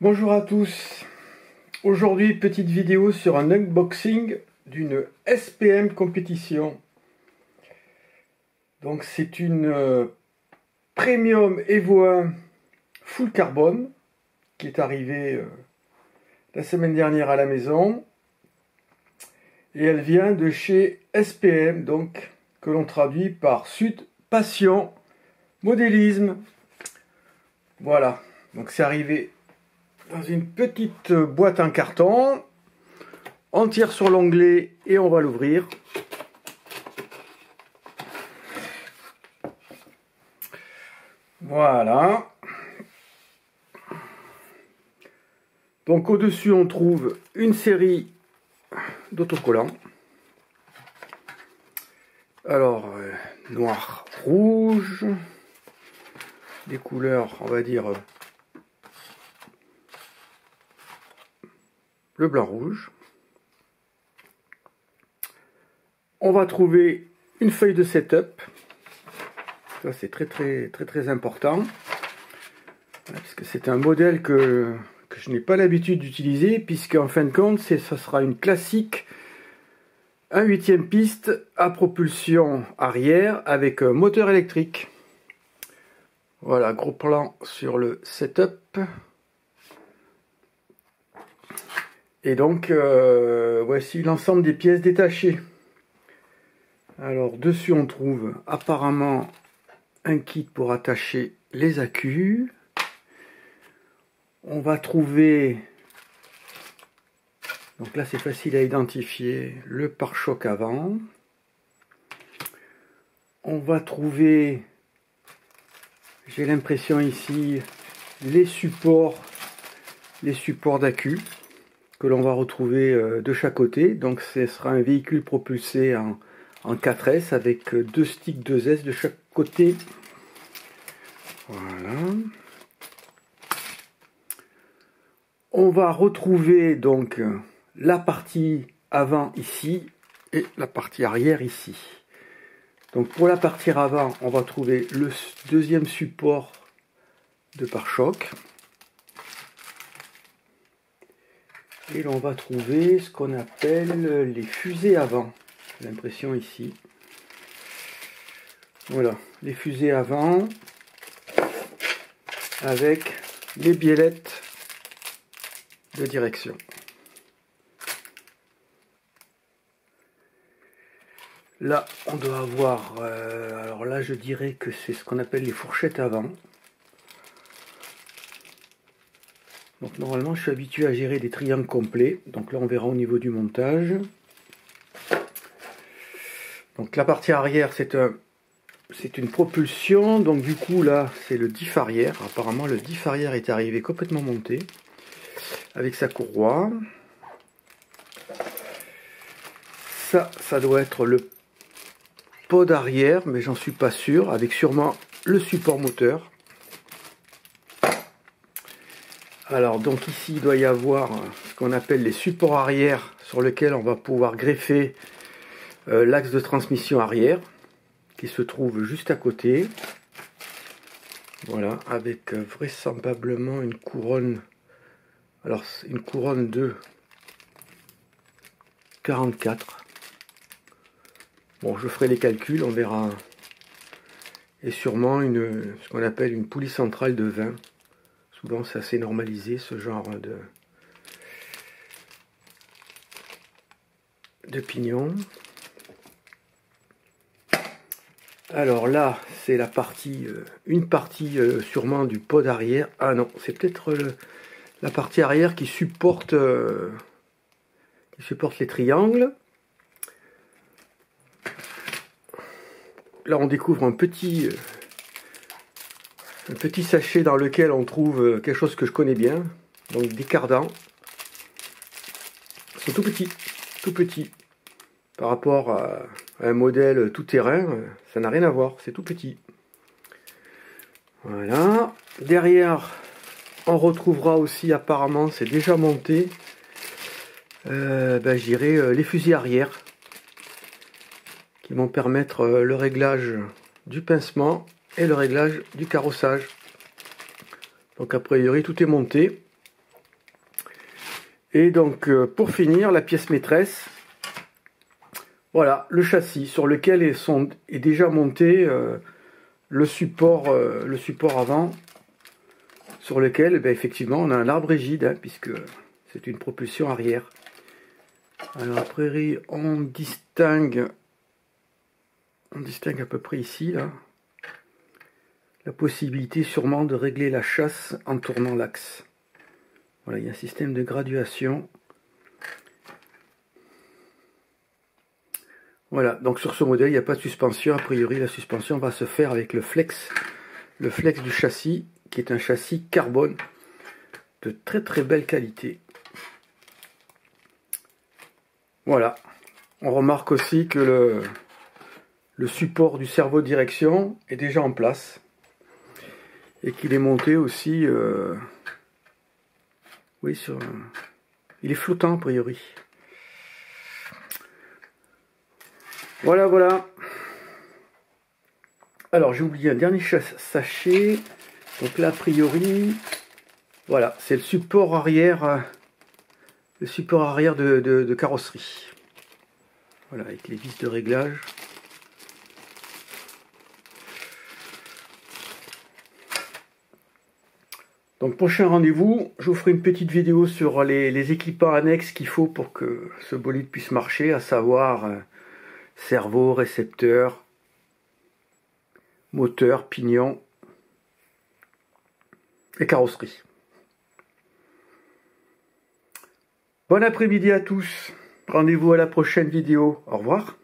Bonjour à tous. Aujourd'hui, petite vidéo sur un unboxing d'une SPM Competition. Donc c'est une Premium Evo 1 Full Carbone qui est arrivée la semaine dernière à la maison. Et elle vient de chez SPM, donc que l'on traduit par Sud Passion Modélisme. Voilà, donc c'est arrivé dans une petite boîte en carton. On tire sur l'onglet et on va l'ouvrir. Voilà. Donc au-dessus on trouve une série d'autocollants. Alors noir, rouge, des couleurs on va dire bleu, blanc, rouge. On va trouver une feuille de setup. Ça c'est très important. Parce que c'est un modèle que je n'ai pas l'habitude d'utiliser, puisque en fin de compte, ça sera une classique 1/8e piste à propulsion arrière avec un moteur électrique. Voilà, gros plan sur le setup. Et donc, voici l'ensemble des pièces détachées. Alors, dessus, on trouve apparemment un kit pour attacher les accus. On va trouver, donc là c'est facile à identifier, le pare-choc avant. On va trouver, j'ai l'impression ici, les supports d'accu que l'on va retrouver de chaque côté. Donc ce sera un véhicule propulsé en 4S avec deux sticks 2S de chaque côté. Voilà. On va retrouver donc la partie avant ici et la partie arrière ici. Donc pour la partie avant, on va trouver le deuxième support de pare-choc. Et l'on va trouver ce qu'on appelle les fusées avant. J'ai l'impression ici. Voilà, les fusées avant avec les biellettes de direction. Là on doit avoir alors là je dirais que c'est ce qu'on appelle les fourchettes avant. Donc normalement je suis habitué à gérer des triangles complets, donc là on verra au niveau du montage. Donc la partie arrière c'est une propulsion, donc du coup là c'est le diff arrière. Apparemment le diff arrière est arrivé complètement monté avec sa courroie. Ça doit être le pod arrière, mais j'en suis pas sûr, avec sûrement le support moteur. Alors donc ici il doit y avoir ce qu'on appelle les supports arrière sur lesquels on va pouvoir greffer l'axe de transmission arrière qui se trouve juste à côté. Voilà, avec vraisemblablement une couronne. Alors, une couronne de 44. Bon, je ferai les calculs, on verra. Et sûrement ce qu'on appelle une poulie centrale de 20. Souvent, c'est assez normalisé, ce genre de pignon. Alors là, c'est la partie, une partie sûrement du pod arrière. Ah non, c'est peut-être la partie arrière qui supporte les triangles. Là on découvre un petit sachet dans lequel on trouve quelque chose que je connais bien, donc des cardans. Ils sont tout petits par rapport à un modèle tout terrain, ça n'a rien à voir, c'est tout petit. Voilà, derrière on retrouvera aussi, apparemment c'est déjà monté, je dirais les fusils arrière qui vont permettre le réglage du pincement et le réglage du carrossage. Donc a priori tout est monté. Et donc pour finir, la pièce maîtresse, voilà le châssis sur lequel est déjà monté le support avant, sur lequel effectivement on a un arbre rigide, hein, puisque c'est une propulsion arrière. Alors après on distingue à peu près ici là la possibilité sûrement de régler la chasse en tournant l'axe. Voilà, il y a un système de graduation. Voilà, donc sur ce modèle, il n'y a pas de suspension. A priori, la suspension va se faire avec le flex du châssis, qui est un châssis carbone de très très belle qualité. Voilà, on remarque aussi que le support du servo de direction est déjà en place et qu'il est monté aussi... oui, il est flottant a priori. Voilà, voilà. Alors j'ai oublié un dernier sachet. Donc là a priori, voilà, c'est le support arrière de carrosserie. Voilà, avec les vis de réglage. Donc prochain rendez-vous, je vous ferai une petite vidéo sur les équipements annexes qu'il faut pour que ce bolide puisse marcher, à savoir servo, récepteur, moteur, pignon et carrosserie. Bon après-midi à tous, rendez-vous à la prochaine vidéo, au revoir.